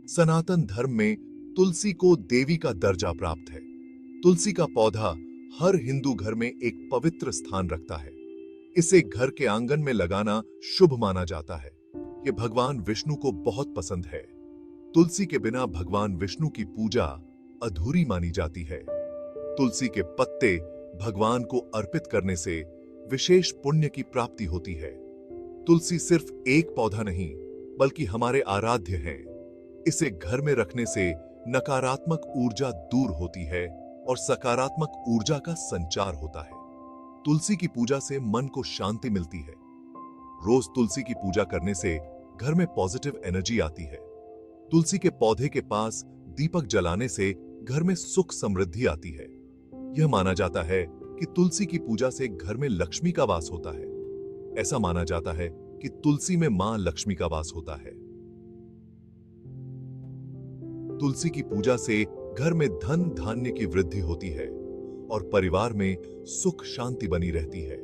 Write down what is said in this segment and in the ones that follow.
सनातन धर्म में तुलसी को देवी का दर्जा प्राप्त है। तुलसी का पौधा हर हिंदू घर में एक पवित्र स्थान रखता है। इसे घर के आंगन में लगाना शुभ माना जाता है। ये भगवान विष्णु को बहुत पसंद है। तुलसी के बिना भगवान विष्णु की पूजा अधूरी मानी जाती है। तुलसी के पत्ते भगवान को अर्पित करने से विशेष पुण्य की प्राप्ति होती है। तुलसी सिर्फ एक पौधा नहीं, बल्कि हमारे आराध्य हैं। इसे घर में रखने से नकारात्मक ऊर्जा दूर होती है और सकारात्मक ऊर्जा का संचार होता है। तुलसी की पूजा से मन को शांति मिलती है। रोज तुलसी की पूजा करने से घर में पॉजिटिव एनर्जी आती है। तुलसी के पौधे के पास दीपक जलाने से घर में सुख समृद्धि आती है। यह माना जाता है कि तुलसी की पूजा से घर में लक्ष्मी का वास होता है। ऐसा माना जाता है कि तुलसी में मां लक्ष्मी का वास होता है। तुलसी की पूजा से घर में धन धान्य की वृद्धि होती है और परिवार में सुख शांति बनी रहती है।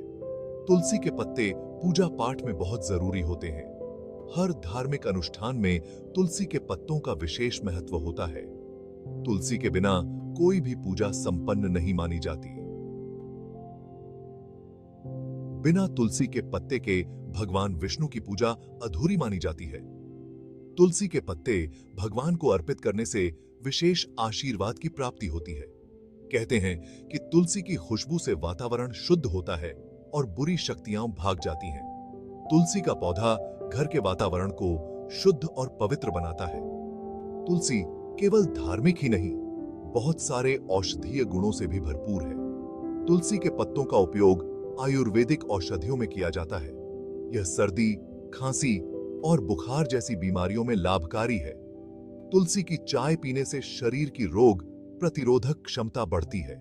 तुलसी के पत्ते पूजा पाठ में बहुत जरूरी होते हैं। हर धार्मिक अनुष्ठान में तुलसी के पत्तों का विशेष महत्व होता है। तुलसी के बिना कोई भी पूजा संपन्न नहीं मानी जाती। बिना तुलसी के पत्ते के भगवान विष्णु की पूजा अधूरी मानी जाती है। तुलसी के पत्ते भगवान को अर्पित करने से विशेष आशीर्वाद की प्राप्ति होती है। कहते हैं कि तुलसी की खुशबू से वातावरण शुद्ध होता है और बुरी शक्तियां भाग जाती हैं। तुलसी का पौधा घर के वातावरण को शुद्ध और पवित्र बनाता है। तुलसी केवल धार्मिक ही नहीं, बहुत सारे औषधीय गुणों से भी भरपूर है। तुलसी के पत्तों का उपयोग आयुर्वेदिक औषधियों में किया जाता है। यह सर्दी, खांसी और बुखार जैसी बीमारियों में लाभकारी है। तुलसी की चाय पीने से शरीर की रोग प्रतिरोधक क्षमता बढ़ती है।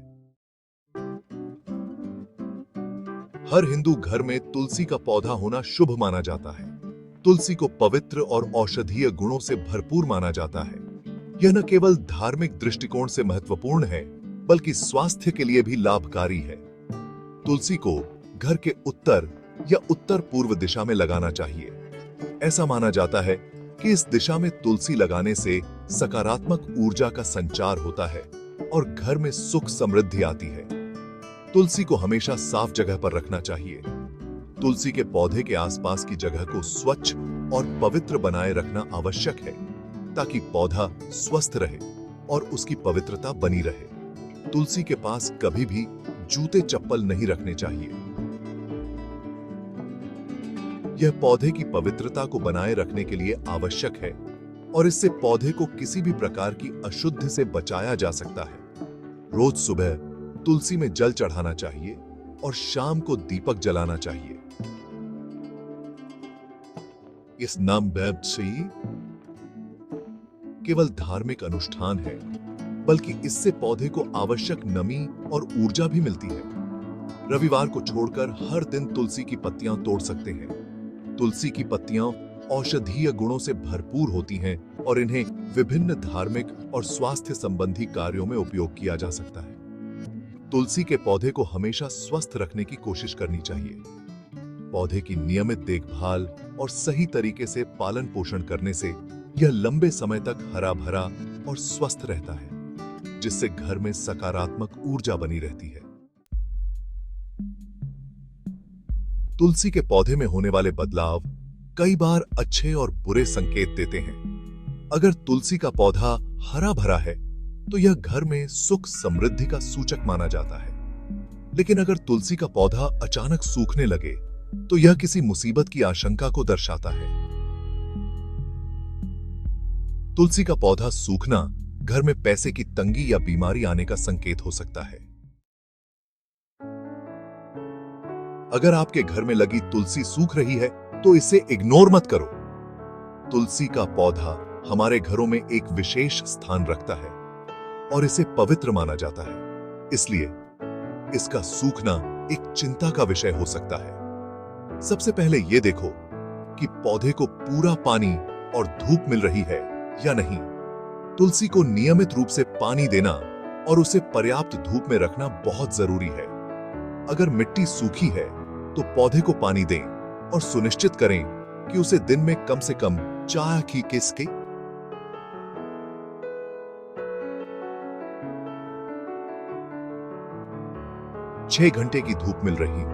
हर हिंदू घर में तुलसी का पौधा होना शुभ माना जाता है। तुलसी को पवित्र और औषधीय गुणों से भरपूर माना जाता है। यह न केवल धार्मिक दृष्टिकोण से महत्वपूर्ण है, बल्कि स्वास्थ्य के लिए भी लाभकारी है। तुलसी को घर के उत्तर या उत्तर पूर्व दिशा में लगाना चाहिए। ऐसा माना जाता है कि इस दिशा में तुलसी लगाने से सकारात्मक ऊर्जा का संचार होता है और घर में सुख समृद्धि आती है। तुलसी को हमेशा साफ जगह पर रखना चाहिए। तुलसी के पौधे के आसपास की जगह को स्वच्छ और पवित्र बनाए रखना आवश्यक है, ताकि पौधा स्वस्थ रहे और उसकी पवित्रता बनी रहे। तुलसी के पास कभी भी जूते चप्पल नहीं रखने चाहिए। यह पौधे की पवित्रता को बनाए रखने के लिए आवश्यक है और इससे पौधे को किसी भी प्रकार की अशुद्धि से बचाया जा सकता है। रोज सुबह तुलसी में जल चढ़ाना चाहिए और शाम को दीपक जलाना चाहिए। इस नाम से केवल धार्मिक अनुष्ठान है, बल्कि इससे पौधे को आवश्यक नमी और ऊर्जा भी मिलती है। रविवार को छोड़कर हर दिन तुलसी की पत्तियां तोड़ सकते हैं। तुलसी की पत्तियां औषधीय गुणों से भरपूर होती हैं और इन्हें विभिन्न धार्मिक और स्वास्थ्य संबंधी कार्यों में उपयोग किया जा सकता है। तुलसी के पौधे को हमेशा स्वस्थ रखने की कोशिश करनी चाहिए। पौधे की नियमित देखभाल और सही तरीके से पालन पोषण करने से यह लंबे समय तक हरा भरा और स्वस्थ रहता है, जिससे घर में सकारात्मक ऊर्जा बनी रहती है। तुलसी के पौधे में होने वाले बदलाव कई बार अच्छे और बुरे संकेत देते हैं। अगर तुलसी का पौधा हरा भरा है, तो यह घर में सुख समृद्धि का सूचक माना जाता है। लेकिन अगर तुलसी का पौधा अचानक सूखने लगे, तो यह किसी मुसीबत की आशंका को दर्शाता है। तुलसी का पौधा सूखना घर में पैसे की तंगी या बीमारी आने का संकेत हो सकता है। अगर आपके घर में लगी तुलसी सूख रही है, तो इसे इग्नोर मत करो। तुलसी का पौधा हमारे घरों में एक विशेष स्थान रखता है और इसे पवित्र माना जाता है। इसलिए इसका सूखना एक चिंता का विषय हो सकता है। सबसे पहले यह देखो कि पौधे को पूरा पानी और धूप मिल रही है या नहीं। तुलसी को नियमित रूप से पानी देना और उसे पर्याप्त धूप में रखना बहुत जरूरी है। अगर मिट्टी सूखी है, तो पौधे को पानी दें और सुनिश्चित करें कि उसे दिन में कम से कम 4 की किस्के 6 घंटे की धूप मिल रही हो,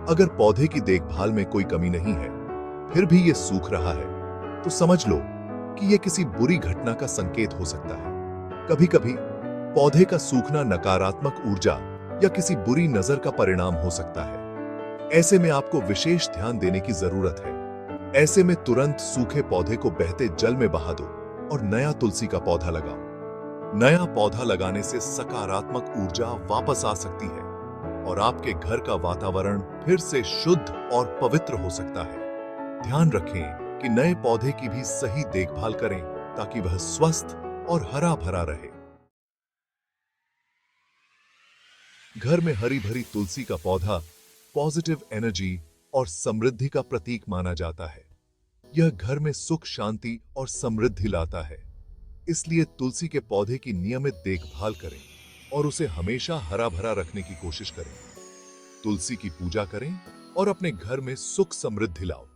अगर पौधे की देखभाल में कोई कमी नहीं है, फिर भी ये सूख रहा है, तो समझ लो कि ये किसी बुरी घटना का संकेत हो सकता है। कभी-कभी पौधे का सूखना नकारात्मक ऊर्जा या किसी बुरी नजर का परिणाम हो सकता है। ऐसे में आपको विशेष ध्यान देने की जरूरत है। ऐसे में तुरंत सूखे पौधे को बहते जल में बहा दो और नया तुलसी का पौधा लगाओ। नया पौधा लगाने से सकारात्मक ऊर्जा वापस आ सकती है और आपके घर का वातावरण फिर से शुद्ध और पवित्र हो सकता है। ध्यान रखें कि नए पौधे की भी सही देखभाल करें ताकि वह स्वस्थ और हरा भरा रहे। घर में हरी भरी तुलसी का पौधा पॉजिटिव एनर्जी और समृद्धि का प्रतीक माना जाता है। यह घर में सुख, शांति और समृद्धि लाता है। इसलिए तुलसी के पौधे की नियमित देखभाल करें और उसे हमेशा हरा भरा रखने की कोशिश करें। तुलसी की पूजा करें और अपने घर में सुख समृद्धि लाओ।